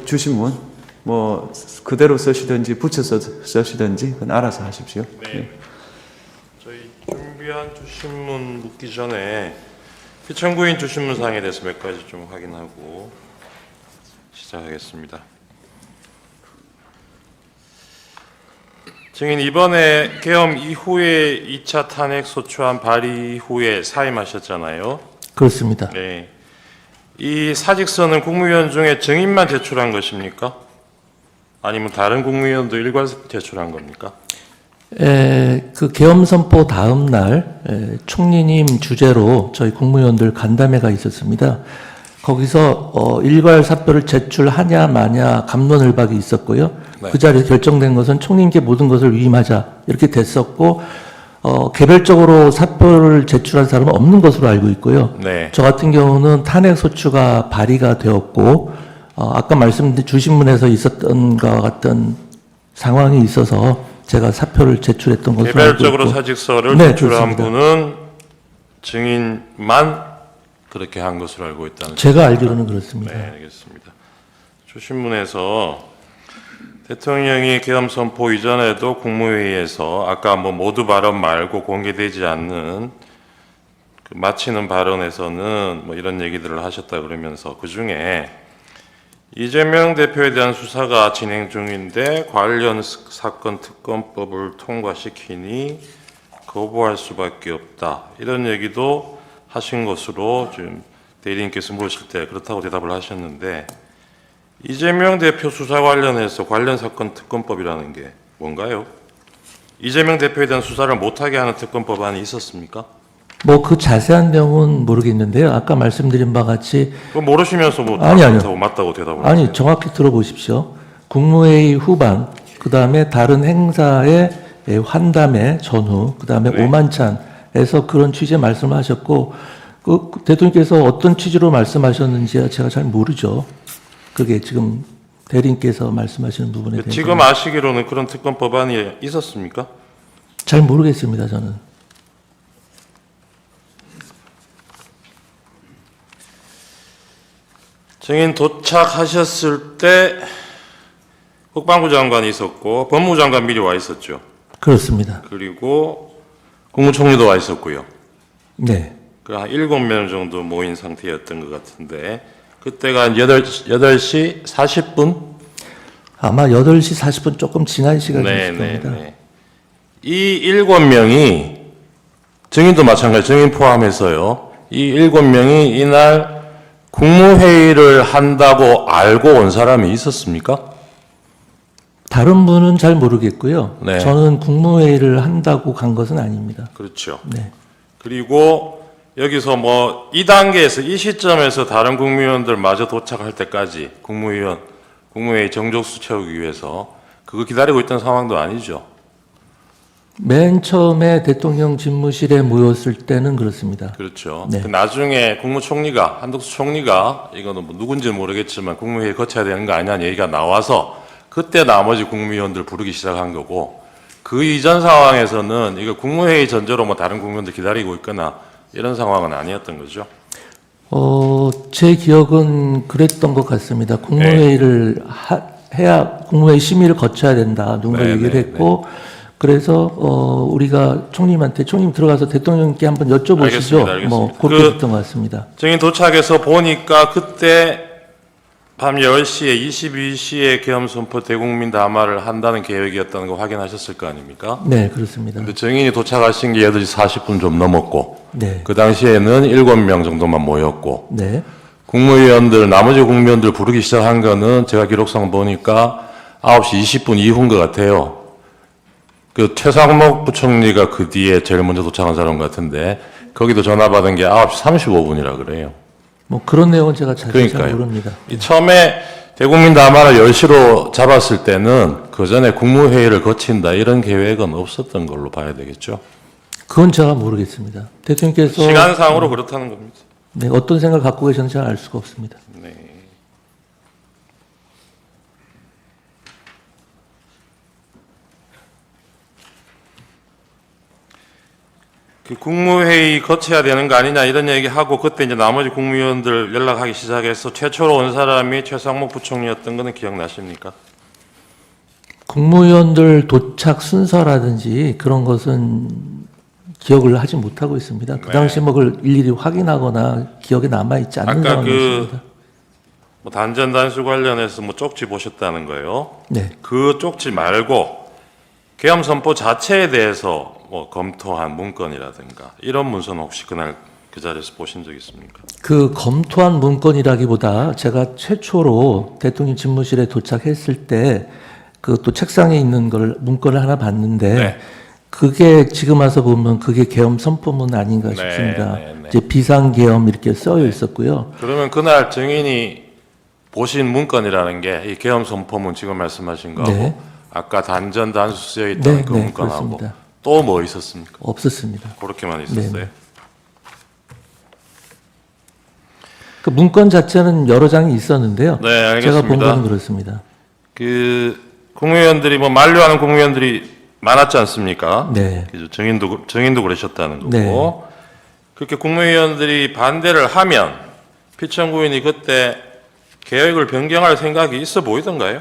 주신문 뭐 그대로 쓰시든지 붙여서 쓰시든지 그건 알아서 하십시오. 네. 저희 준비한 주신문 묻기 전에 피청구인 주신문사항에 대해서 몇 가지 좀 확인하고 시작하겠습니다. 증인 이번에 계엄 이후에 2차 탄핵 소추안 발의 이후에 사임하셨잖아요. 그렇습니다. 네. 이 사직서는 국무위원 중에 증인만 제출한 것입니까? 아니면 다른 국무위원도 일괄 제출한 겁니까? 그 계엄 선포 다음 날 총리님 주재로 저희 국무위원들 간담회가 있었습니다. 거기서 일괄 사표를 제출하냐 마냐 갑론을박이 있었고요. 네. 그 자리에서 결정된 것은 총리님께 모든 것을 위임하자 이렇게 됐었고 개별적으로 사표를 제출한 사람은 없는 것으로 알고 있고요. 네. 저 같은 경우는 탄핵 소추가 발의가 되었고 아까 말씀드린 주신문에서 있었던 것과 같은 상황이 있어서 제가 사표를 제출했던 것으로 알고 있고 개별적으로 사직서를 네, 제출한 그렇습니다. 분은 증인만 그렇게 한 것으로 알고 있다는 제가 알기로는 그렇습니다. 네, 알겠습니다. 주신문에서 대통령이 계엄 선포 이전에도 국무회의에서 아까 뭐 모두 발언 말고 공개되지 않는 그 마치는 발언에서는 뭐 이런 얘기들을 하셨다 그러면서 그 중에 이재명 대표에 대한 수사가 진행 중인데 관련 사건 특검법을 통과시키니 거부할 수밖에 없다. 이런 얘기도 하신 것으로 지금 대리인께서 물으실 때 그렇다고 대답을 하셨는데 이재명 대표 수사 관련해서 관련 사건 특검법이라는 게 뭔가요? 이재명 대표에 대한 수사를 못하게 하는 특검 법안이 있었습니까? 뭐 그 자세한 내용은 모르겠는데요. 아까 말씀드린 바와 같이 그거 모르시면서 뭐 아니요. 그렇다고 맞다고 대답을 아니 하세요. 정확히 들어보십시오. 국무회의 후반 그 다음에 다른 행사의 환담회 전후 그 다음에 네. 오만찬에서 그런 취지의 말씀을 하셨고 그 대통령께서 어떤 취지로 말씀하셨는지 제가 잘 모르죠. 그게 지금 대리인께서 말씀하시는 부분에 대해서 지금 아시기로는 그런 특검 법안이 있었습니까? 잘 모르겠습니다. 저는. 증인 도착하셨을 때 국방부 장관이 있었고 법무부 장관 미리 와 있었죠. 그렇습니다. 그리고 국무총리도 와 있었고요. 네. 그 한 7명 정도 모인 상태였던 것 같은데 그때가 한 8시 40분? 아마 8시 40분 조금 지난 시간이었을 겁니다. 이 7명이 증인도 마찬가지 증인 포함해서요. 이 7명이 이날 국무회의를 한다고 알고 온 사람이 있었습니까? 다른 분은 잘 모르겠고요. 네. 저는 국무회의를 한다고 간 것은 아닙니다. 그렇죠. 네. 그리고 여기서 뭐 이 단계에서 이 시점에서 다른 국무위원들 마저 도착할 때까지 국무회의 정족수 채우기 위해서 그거 기다리고 있던 상황도 아니죠. 맨 처음에 대통령 집무실에 모였을 때는 그렇습니다. 그렇죠. 네. 그 나중에 국무총리가 한덕수 총리가 이거는 뭐 누군지는 모르겠지만 국무회의 거쳐야 되는 거 아니냐는 얘기가 나와서 그때 나머지 국무위원들 부르기 시작한 거고 그 이전 상황에서는 이거 국무회의 전제로 뭐 다른 국무위원들 기다리고 있거나 이런 상황은 아니었던 거죠. 제 기억은 그랬던 것 같습니다. 국무회의를 해야 국무회의 심의를 거쳐야 된다. 누군가 네, 얘기를 네, 했고 그래서 우리가 총리님한테 총리님 들어가서 대통령께 한번 여쭤보시죠. 알겠습니다. 뭐 그렇게 됐던 것 같습니다. 증인 도착해서 보니까 그때 밤 10시에 22시에 계엄 선포 대국민 담화를 한다는 계획이었다는 거 확인하셨을 거 아닙니까? 네, 그렇습니다. 근데 증인이 도착하신 게 8시 40분 좀 넘었고 네, 그 당시에는 7명 정도만 모였고 네, 나머지 국무위원들 부르기 시작한 거는 제가 기록상 보니까 9시 20분 이후인 것 같아요. 그 최상목 부총리가 그 뒤에 제일 먼저 도착한 사람 같은데 거기도 전화 받은 게 9시 35분이라 그래요. 뭐 그런 내용은 제가 자세히 잘 그러니까요. 모릅니다. 이 처음에 대국민 담화를 10시로 잡았을 때는 그 전에 국무회의를 거친다 이런 계획은 없었던 걸로 봐야 되겠죠. 그건 제가 모르겠습니다. 대통령께서 시간상으로 그렇다는 겁니다. 네, 어떤 생각을 갖고 계셨는지 잘 알 수가 없습니다. 네. 그 국무회의 거쳐야 되는 거 아니냐 이런 얘기하고 그때 이제 나머지 국무위원들 연락하기 시작해서 최초로 온 사람이 최상목 부총리였던 거는 기억나십니까? 국무위원들 도착 순서라든지 그런 것은 기억을 하지 못하고 있습니다. 그 네. 당시 뭐 그걸 일일이 확인하거나 기억에 남아있지 않는 아까 상황이었습니다. 뭐 단전 단수 관련해서 뭐 쪽지 보셨다는 거예요. 네. 그 쪽지 말고 계엄 선포 자체에 대해서 뭐 검토한 문건이라든가 이런 문서는 혹시 그날 그 자리에서 보신 적 있습니까? 그 검토한 문건이라기보다 제가 최초로 대통령 집무실에 도착했을 때 그 또 책상에 있는 걸 문건을 하나 봤는데 네. 그게 지금 와서 보면 그게 계엄 선포문 아닌가 네, 싶습니다. 네, 네. 이제 비상 계엄 이렇게 써여 있었고요. 그러면 그날 증인이 보신 문건이라는 게 이 계엄 선포문 지금 말씀하신 거하고 네. 아까 단전 단수 쓰여 있던 네, 그 네, 문건하고 그렇습니다. 또 뭐 있었습니까? 없었습니다. 그렇게만 있었어요. 네. 그 문건 자체는 여러 장이 있었는데요. 네, 알겠습니다. 제가 본 거는 그렇습니다. 그 국무위원들이 뭐 만류하는 국무위원들이 많았지 않습니까? 네. 그죠. 증인도 그러셨다는 거고 네. 그렇게 국무위원들이 반대를 하면 피청구인이 그때 계획을 변경할 생각이 있어 보이던가요?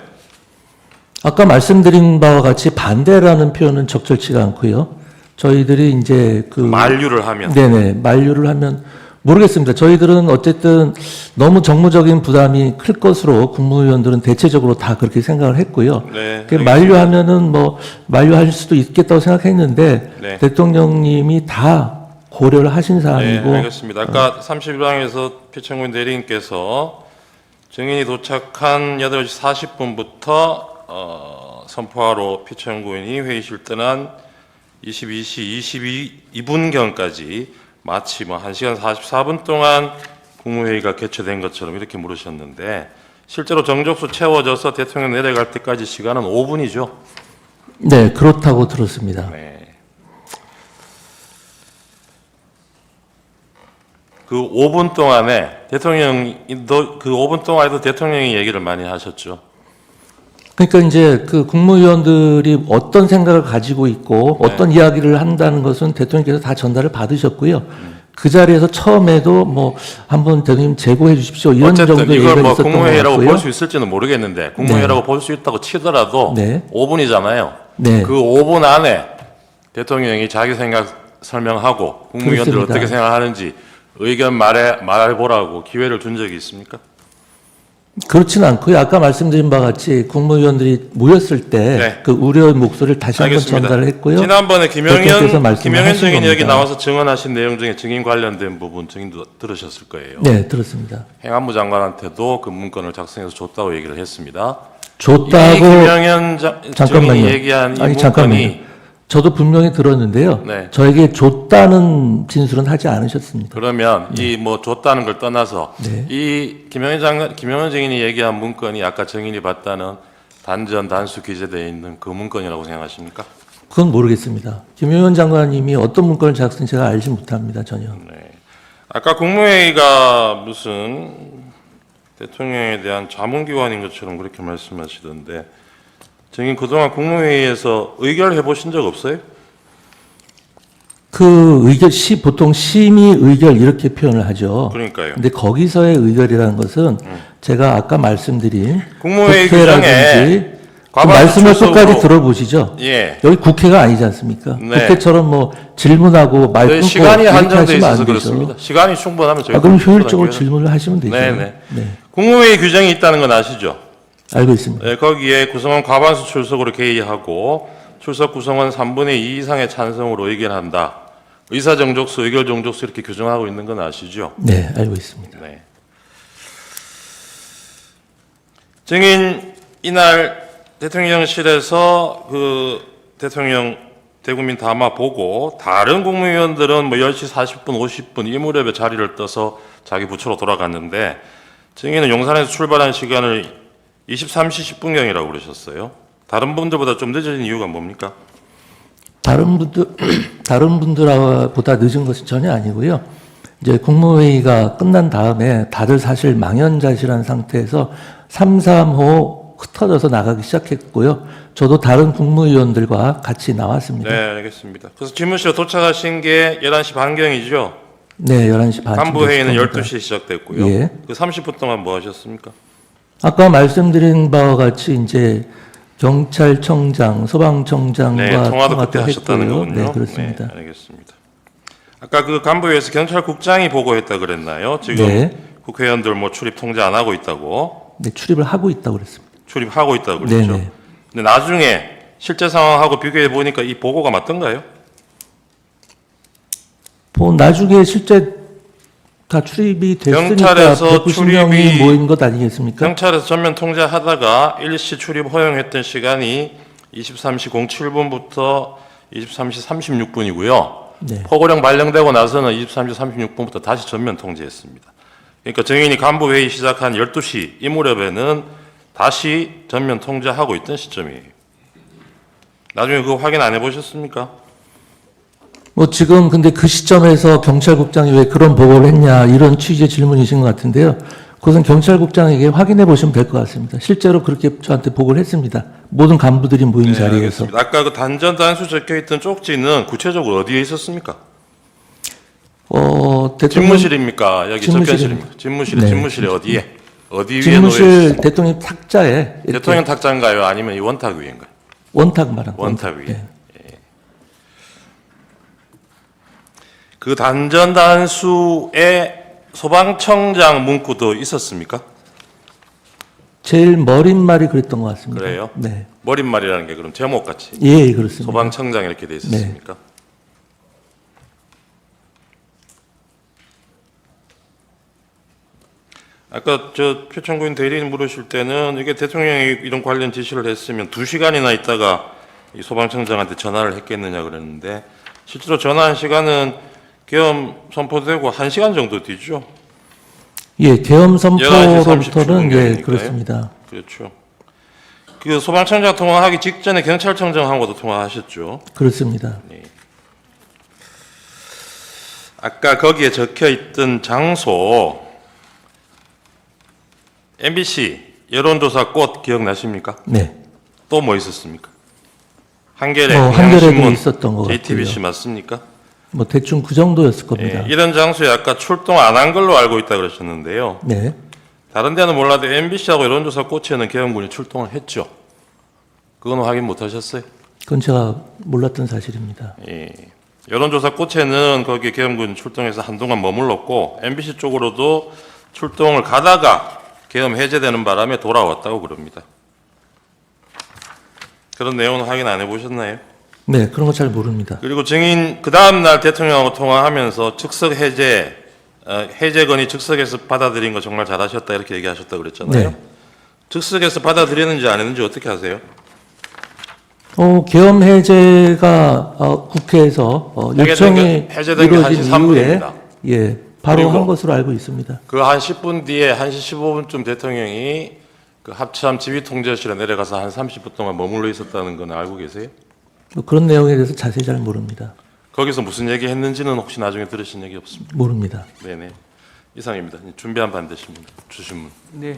아까 말씀드린 바와 같이 반대라는 표현은 적절치가 않고요. 저희들이 이제 그 만류를 하면 네네 만류를 하면 모르겠습니다. 저희들은 어쨌든 너무 정무적인 부담이 클 것으로 국무위원들은 대체적으로 다 그렇게 생각을 했고요. 네, 그 만류하면은 뭐 만류할 수도 있겠다고 생각했는데 네. 대통령님이 다 고려를 하신 네, 사안이고 알겠습니다. 아까 31항에서 피청구인 대리인께서 증인이 도착한 8시 40분부터 선포하러 피청구인이 회의실 떠난 22시 22분경까지 마치 뭐 1시간 44분 동안 국무회의가 개최된 것처럼 이렇게 물으셨는데 실제로 정족수 채워져서 대통령 내려갈 때까지 시간은 5분이죠. 네 그렇다고 들었습니다. 네. 그 5분 동안에 그 5분 동안에도 대통령이 얘기를 많이 하셨죠. 그러니까 이제 그 국무위원들이 어떤 생각을 가지고 있고 네. 어떤 이야기를 한다는 것은 대통령께서 다 전달을 받으셨고요. 그 자리에서 처음에도 뭐 한번 대통령 제고해 주십시오 이런 어쨌든 정도 이걸 얘기가 뭐 있었던 것 국무회의라고 같고요. 볼 수 있을지는 모르겠는데 국무회의라고 볼 수 있다고 치더라도 네. 5분이잖아요. 네. 그 5분 안에 대통령이 자기 생각 설명하고 국무위원들 그렇습니다. 어떻게 생각하는지 의견 말해보라고 기회를 준 적이 있습니까? 그렇지는 않고요. 아까 말씀드린 바와 같이 국무위원들이 모였을 때 네. 그 우려의 목소리를 다시 한번 전달을 했고요. 지난번에 대통령께서 말씀을 김영현 하신 증인 여기 겁니다. 나와서 증언하신 내용 중에 증인 관련된 부분 증인도 들으셨을 거예요. 네, 들었습니다. 행안부 장관한테도 그 문건을 작성해서 줬다고 얘기를 했습니다. 이 줬다고 김영현 증인이 잠깐만요. 얘기한 이 아니 문건이 잠깐만요. 저도 분명히 들었는데요. 네. 저에게 줬다는 진술은 하지 않으셨습니다. 그러면 이 뭐 줬다는 걸 떠나서 네. 이 김영현 증인이 얘기한 문건이 아까 증인이 봤다는 단전 단수 기재되어 있는 그 문건이라고 생각하십니까? 그건 모르겠습니다. 김용현 장관님이 어떤 문건을 작성했는지 제가 알지 못합니다. 전혀. 네. 아까 국무회의가 무슨 대통령에 대한 자문기관인 것처럼 그렇게 말씀하시던데 증인 그동안 국무회의에서 의결해 보신 적 없어요? 그 의결 보통 심의 의결 이렇게 표현을 하죠. 그러니까요. 근데 거기서의 의결이라는 것은 제가 아까 말씀드린 국무회의 국회라든지 규정에 그 과반수 말씀을 출석으로- 끝까지 들어보시죠. 예. 여기 국회가 아니지 않습니까? 네. 국회처럼 뭐 질문하고 말 끊고 시간이 이렇게 한정돼 하시면 있어서 안 되죠. 그렇습니다. 시간이 충분하면 저희 그럼 충분하게 효율적으로 해요. 질문을 하시면 되죠. 네네. 네, 국무회의 규정이 있다는 건 아시죠? 알고 있습니다. 네, 거기에 구성원 과반수 출석으로 개의하고 출석 구성원 3분의 2 이상의 찬성으로 의견한다. 의사 정족수, 의결 정족수 이렇게 규정하고 있는 건 아시죠? 네, 알고 있습니다. 네. 증인 이날 대통령실에서 그 대통령 대국민 담화 보고 다른 국무위원들은 뭐 10시 40분, 50분 이 무렵에 자리를 떠서 자기 부처로 돌아갔는데 증인은 용산에서 출발한 시간을 23시 10분경이라고 그러셨어요. 다른 분들보다 좀 늦어진 이유가 뭡니까? 다른 분들보다 늦은 것은 전혀 아니고요. 이제 국무회의가 끝난 다음에 다들 사실 망연자실한 상태에서 3, 3호 흩어져서 나가기 시작했고요. 저도 다른 국무위원들과 같이 나왔습니다. 네, 알겠습니다. 그래서 집무실에 도착하신 게 11시 반경이죠? 네, 11시 반. 간부회의는 12시에 시작됐고요. 예. 그 30분 동안 뭐 하셨습니까? 아까 말씀드린 바와 같이 이제 경찰청장, 소방청장과 네, 통화도 그때 통화도 하셨다는 했고요. 거군요. 네, 그렇습니다. 네, 알겠습니다. 아까 그 간부회의에서 경찰국장이 보고했다 그랬나요? 지금 네. 국회의원들 뭐 출입 통제 안 하고 있다고, 네, 출입을 하고 있다고 그랬습니다. 출입하고 있다고 그랬죠. 네네. 근데 나중에 실제 상황하고 비교해 보니까 이 보고가 맞던가요? 나중에 실제 다 출입이 됐으니까 경찰에서 190명이 출입이- 모인 것 아니겠습니까? 경찰에서 전면 통제하다가 일시 출입 허용했던 시간이 23시 07분부터 23시 36분이고요. 네. 포고령 발령되고 나서는 23시 36분부터 다시 전면 통제했습니다. 그러니까 정인이 간부회의 시작한 12시 이 무렵에는 다시 전면 통제하고 있던 시점이에요. 나중에 그거 확인 안 해보셨습니까? 지금 근데 그 시점에서 경찰국장이 왜 그런 보고를 했냐 이런 취지의 질문이신 것 같은데요. 그것은 경찰국장에게 확인해 보시면 될 것 같습니다. 실제로 그렇게 저한테 보고를 했습니다. 모든 간부들이 모인 자리에서. 알겠습니다. 아까 그 단전 단수 적혀있던 쪽지는 구체적으로 어디에 있었습니까? 대통령 집무실입니까? 여기 집무실입니다. 적혀있습니다. 집무실에 네, 집무실에 어디에? 어디 위에 놓여 집무실 있습니까? 대통령 탁자에 이렇게 대통령 탁자인가요? 아니면 이 원탁 위인가요? 원탁 말한 원탁 위에. 네. 그 단전 단수에 소방청장 문구도 있었습니까? 제일 머릿말이 그랬던 것 같습니다. 그래요? 네. 머릿말이라는 게 그럼 제목같이 예, 그렇습니다. 소방청장 이렇게 돼 있었습니까? 네. 아까 저 표창구인 대리인 물으실 때는 이게 대통령이 이런 관련 지시를 했으면 2시간이나 있다가 이 소방청장한테 전화를 했겠느냐 그랬는데 실제로 전화한 시간은 계엄 선포되고 1시간 정도 뒤죠. 예, 계엄 11시 37분 선포로부터는 예, 경이니까요. 그렇습니다. 그렇죠. 그 소방청장 통화하기 직전에 경찰청장하고도 통화하셨죠. 그렇습니다. 아까 거기에 적혀 있던 장소 MBC 여론조사 꽃 기억나십니까? 네. 또 뭐 있었습니까? 한겨레, 한겨레도 경향신문, 있었던 것 JTBC 같고요. 맞습니까? 대충 그 정도였을 겁니다. 예, 이런 장소에 아까 출동 안 한 걸로 알고 있다 그러셨는데요. 네. 다른 데는 몰라도 MBC하고 여론조사 꽃에는 계엄군이 출동을 했죠. 그건 확인 못 하셨어요? 그건 제가 몰랐던 사실입니다. 예. 여론조사 꽃에는 거기에 계엄군 출동해서 한동안 머물렀고 MBC 쪽으로도 출동을 가다가 계엄 해제되는 바람에 돌아왔다고 그럽니다. 그런 내용은 확인 안 해보셨나요? 네, 그런 거 잘 모릅니다. 그리고 증인 그 다음 날 대통령하고 통화하면서 즉석 해제 해제건이 즉석에서 받아들인 거 정말 잘하셨다 이렇게 얘기하셨다 그랬잖아요. 네. 즉석에서 받아들였는지 안 했는지 어떻게 아세요? 계엄 해제가 국회에서 요청이 해제된 게 이루어진 1시 이후에 3분입니다. 예, 바로 그리고 한 것으로 알고 있습니다. 그 한 10분 뒤에 1시 15분쯤 대통령이 그 합참 지휘통제실에 내려가서 한 30분 동안 머물러 있었다는 건 알고 계세요? 그런 내용에 대해서 자세히 잘 모릅니다. 거기서 무슨 얘기 했는지는 혹시 나중에 들으신 얘기 없습니까? 모릅니다. 네네. 이상입니다. 준비한 반대 신문, 주신문. 네.